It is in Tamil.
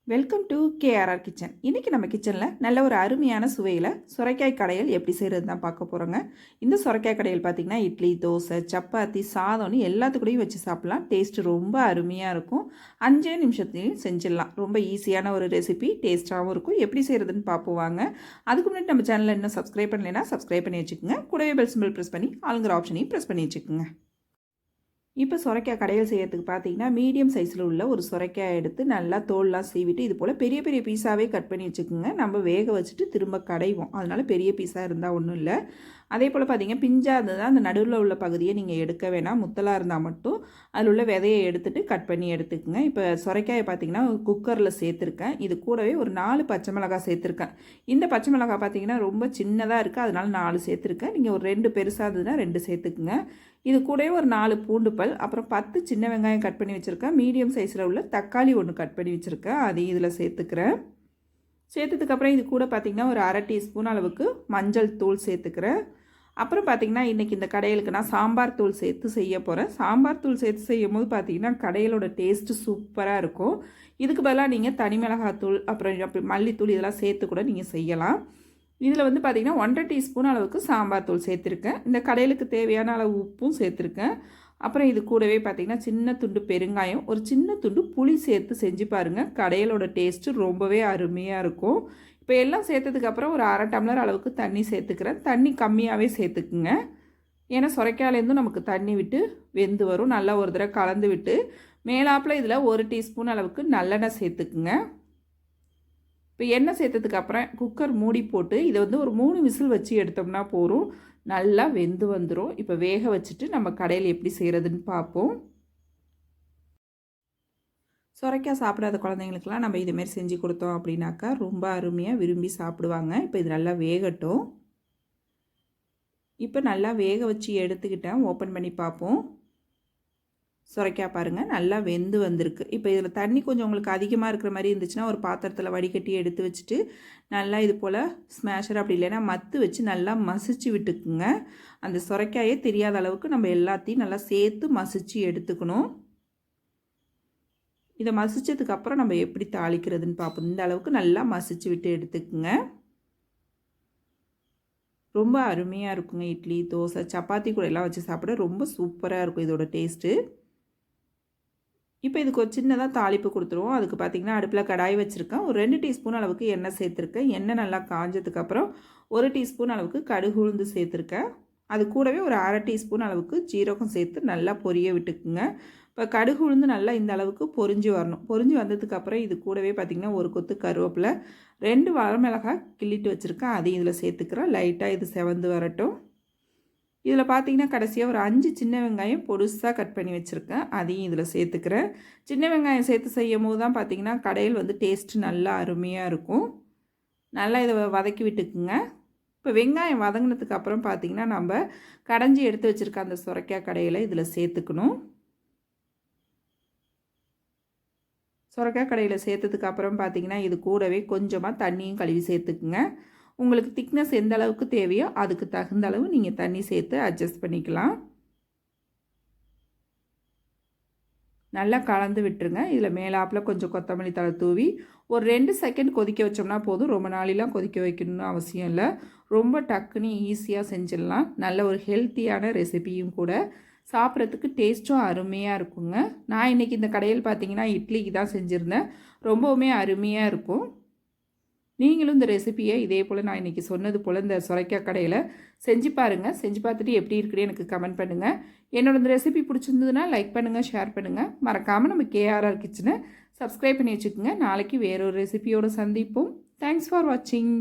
Welcome to KRR kitchen. இன்றைக்கி நம்ம கிச்சனில் நல்ல ஒரு அருமையான சுவையில் சுரைக்காய் கடையல் எப்படி செய்கிறது தான் பார்க்க போகிறோங்க. இந்த சுரைக்காய் கடையல் பார்த்திங்கன்னா இட்லி, தோசை, சப்பாத்தி, சாதம்னு எல்லாத்துக்கூடையும் வச்சு சாப்பிட்லாம். டேஸ்ட்டு ரொம்ப அருமையாக இருக்கும். 5 நிமிஷத்துலையும் செஞ்சிடலாம். ரொம்ப ஈஸியான ஒரு ரெசிபி, டேஸ்ட்டாகவும் இருக்கும். எப்படி செய்கிறதுன்னு பார்ப்போம் வாங்க. அதுக்கு முன்னாடி நம்ம சேனலில் இன்னும் சப்ஸ்கிரைப் பண்ணலைன்னா சப்ஸ்கிரைப் பண்ணி வச்சுக்கோங்க. கூடவே பெல் சிம்பிள் ப்ரெஸ் பண்ணி ஆளுங்கிற ஆப்ஷனையும் ப்ரெஸ் பண்ணி வச்சுக்கோங்க. இப்போ சுரைக்காய் கடையல் செய்யறதுக்கு பார்த்தீங்கன்னா மீடியம் சைஸில் உள்ள ஒரு சுரைக்காய் எடுத்து நல்லா தோல்லாம் சீவிட்டு இது போல் பெரிய பெரிய பீஸாகவே கட் பண்ணி வச்சுக்கோங்க. நம்ம வேக வச்சுட்டு திரும்ப கடைவோம், அதனால் பெரிய பீஸாக இருந்தால் ஒன்றும் இல்லை. அதே போல் பார்த்தீங்கன்னா பிஞ்சாக இருந்ததுன்னா அந்த நடுவில் உள்ள பகுதியை நீங்கள் எடுக்க வேணாம். முத்தலாக இருந்தால் மட்டும் அதில் உள்ள விதையை எடுத்துகிட்டு கட் பண்ணி எடுத்துக்கோங்க. இப்போ சுரைக்காயை பார்த்தீங்கன்னா குக்கரில் சேர்த்துருக்கேன். இது கூடவே ஒரு 4 பச்சை மிளகாய் சேர்த்துருக்கேன். இந்த பச்சை மிளகாய் பார்த்தீங்கன்னா ரொம்ப சின்னதாக இருக்குது, அதனால் 4 சேர்த்துருக்கேன். நீங்கள் ஒரு 2 பெருசாக இருந்ததுன்னா 2 சேர்த்துக்குங்க. இது கூடவே ஒரு 4 பூண்டு பல், அப்புறம் 10 சின்ன வெங்காயம் கட் பண்ணி வச்சுருக்கேன். மீடியம் சைஸில் உள்ள தக்காளி 1 கட் பண்ணி வச்சுருக்கேன். அதையும் இதில் சேர்த்துக்கிறேன். சேர்த்ததுக்கப்புறம் இது கூட பார்த்திங்கன்னா ஒரு 1/2 டீஸ்பூன் அளவுக்கு மஞ்சள் தூள் சேர்த்துக்கிறேன். அப்புறம் பார்த்திங்கன்னா இன்றைக்கி இந்த கடையலுக்கு நான் சாம்பார் தூள் சேர்த்து செய்ய போகிறேன். சாம்பார் தூள் சேர்த்து செய்யும் போது பார்த்திங்கன்னா கடையலோட டேஸ்ட்டு சூப்பராக இருக்கும். இதுக்கு பதிலாக நீங்கள் தனி மிளகாத்தூள் அப்புறம் மல்லித்தூள் இதெல்லாம் சேர்த்து கூட நீங்கள் செய்யலாம். இதில் வந்து பார்த்திங்கன்னா 1/2 டீஸ்பூன் அளவுக்கு சாம்பார் தூள் சேர்த்துருக்கேன். இந்த கடையிலுக்கு தேவையான அளவு உப்பும் சேர்த்துருக்கேன். அப்புறம் இது கூடவே பார்த்திங்கன்னா சின்ன துண்டு பெருங்காயம், ஒரு சின்ன துண்டு புளி சேர்த்து செஞ்சு பாருங்கள். கடையலோட டேஸ்ட்டு ரொம்பவே அருமையாக இருக்கும். இப்போ எல்லாம் சேர்த்ததுக்கப்புறம் ஒரு 1/2 டம்ளர் அளவுக்கு தண்ணி சேர்த்துக்கிறேன். தண்ணி கம்மியாகவே சேர்த்துக்குங்க, ஏன்னா சுரைக்காயிலேருந்தும் நமக்கு தண்ணி விட்டு வெந்து வரும். நல்லா ஒரு தடவை கலந்து விட்டு மேலாப்பில் இதில் 1 டீஸ்பூன் அளவுக்கு நல்லெண்ணெய் சேர்த்துக்குங்க. இப்போ எண்ணெய் சேர்த்ததுக்கப்புறம் குக்கர் மூடி போட்டு இதை வந்து ஒரு 3 விசில் வச்சு எடுத்தோம்னா போதும், நல்லா வெந்து வந்துடும். இப்போ வேக வச்சுட்டு நம்ம கடையில் எப்படி செய்கிறதுன்னு பார்ப்போம். சுரைக்காய் சாப்பிடாத குழந்தைங்களுக்கெல்லாம் நம்ம இதுமாரி செஞ்சு கொடுத்தோம் அப்படின்னாக்கா ரொம்ப அருமையாக விரும்பி சாப்பிடுவாங்க. இப்போ இது நல்லா வேகட்டும். இப்போ நல்லா வேக வச்சு எடுத்துக்கிட்டேன். ஓப்பன் பண்ணி பார்ப்போம். சுரைக்காய் பாருங்கள் நல்லா வெந்து வந்திருக்கு. இப்போ இதில் தண்ணி கொஞ்சம் உங்களுக்கு அதிகமாக இருக்கிற மாதிரி இருந்துச்சுன்னா ஒரு பாத்திரத்தில் வடிகட்டி எடுத்து வச்சுட்டு நல்லா இது போல் ஸ்மேஷர் அப்படி இல்லைன்னா மத்து வச்சு நல்லா மசிச்சு விட்டுக்குங்க. அந்த சுரைக்காயே தெரியாத அளவுக்கு நம்ம எல்லாத்தையும் நல்லா சேர்த்து மசிச்சு எடுத்துக்கணும். இதை மசிச்சதுக்கப்புறம் நம்ம எப்படி தாளிக்கிறதுன்னு பார்ப்போம். இந்த அளவுக்கு நல்லா மசிச்சு விட்டு எடுத்துக்குங்க. ரொம்ப அருமையாக இருக்குங்க. இட்லி, தோசை, சப்பாத்தி கூட எல்லாம் வச்சு சாப்பிட ரொம்ப சூப்பராக இருக்கும் இதோட டேஸ்ட்டு. இப்போ இதுக்கு ஒரு சின்னதாக தாளிப்பு கொடுத்துருவோம். அதுக்கு பார்த்திங்கன்னா அடுப்பில் கடாய் வச்சுருக்கேன். ஒரு 2 டீஸ்பூன் அளவுக்கு எண்ணெய் சேர்த்துருக்கேன். எண்ணெய் நல்லா காஞ்சதுக்கப்புறம் 1 டீஸ்பூன் அளவுக்கு கடுகு உளுந்து சேர்த்துருக்கேன். அது கூடவே ஒரு 1/2 டீஸ்பூன் அளவுக்கு ஜீரகம் சேர்த்து நல்லா பொரிய விட்டுக்குங்க. இப்போ கடுகு உளுந்து நல்லா இந்த அளவுக்கு பொரிஞ்சு வரணும். பொரிஞ்சு வந்ததுக்கப்புறம் இது கூடவே பார்த்திங்கன்னா ஒரு கொத்து கருவேப்பிலை, 2 வரமிளகாய் கிள்ளிட்டு வச்சுருக்கேன். அதையும் இதில் சேர்த்துக்கிறேன். லைட்டாக இது செவந்து வரட்டும். இதில் பார்த்தீங்கன்னா கடைசியாக ஒரு 5 சின்ன வெங்காயம் பொடுசாக கட் பண்ணி வச்சுருக்கேன். அதையும் இதில் சேர்த்துக்கிறேன். சின்ன வெங்காயம் சேர்த்து செய்யும் போது தான் பார்த்திங்கன்னா கடையில் வந்து டேஸ்ட்டு நல்லா அருமையாக இருக்கும். நல்லா இதை வதக்கி விட்டுக்குங்க. இப்போ வெங்காயம் வதங்கினதுக்கு அப்புறம் பார்த்திங்கன்னா நம்ம கடைஞ்சி எடுத்து வச்சுருக்க அந்த சுரைக்காய் கடையில் இதில் சேர்த்துக்கணும். சுரைக்காய் கடையில் சேர்த்ததுக்கு அப்புறம் பார்த்திங்கன்னா இது கூடவே கொஞ்சமாக தண்ணியும் கழுவி சேர்த்துக்குங்க. உங்களுக்கு திக்னஸ் எந்த அளவுக்கு தேவையோ அதுக்கு தகுந்த அளவு நீங்கள் தண்ணி சேர்த்து அட்ஜஸ்ட் பண்ணிக்கலாம். நல்லா கலந்து விட்டுருங்க. இதில் மேலாப்பில் கொஞ்சம் கொத்தமல்லி தழை தூவி ஒரு 2 செகண்ட் கொதிக்க வச்சோம்னா போதும். ரொம்ப நாளெலாம் கொதிக்க வைக்கணும்னு அவசியம் இல்லை. ரொம்ப டக்குன்னு ஈஸியாக செஞ்சிடலாம். நல்ல ஒரு ஹெல்த்தியான ரெசிபியும் கூட. சாப்பிட்றதுக்கு டேஸ்ட்டும் அருமையாக இருக்குங்க. நான் இன்றைக்கி இந்த கடையில் பார்த்திங்கன்னா இட்லிக்கு தான் செஞ்சுருந்தேன். ரொம்பவுமே அருமையாக இருக்கும். நீங்களும் இந்த ரெசிபியை இதே போல் நான் இன்றைக்கி சொன்னது போல் இந்த சுரைக்காய் கடையில் செஞ்சு பாருங்கள். செஞ்சு பார்த்துட்டு எப்படி இருக்குன்னு எனக்கு கமெண்ட் பண்ணுங்கள். என்னோட இந்த ரெசிபி பிடிச்சிருந்ததுன்னா லைக் பண்ணுங்கள், ஷேர் பண்ணுங்கள். மறக்காமல் நம்ம கேஆர்ஆர் கிச்சனை சப்ஸ்கிரைப் பண்ணி வச்சுக்கோங்க. நாளைக்கு வேறொரு ரெசிபியோடு சந்திப்போம். தேங்க்ஸ் ஃபார் வாட்சிங்.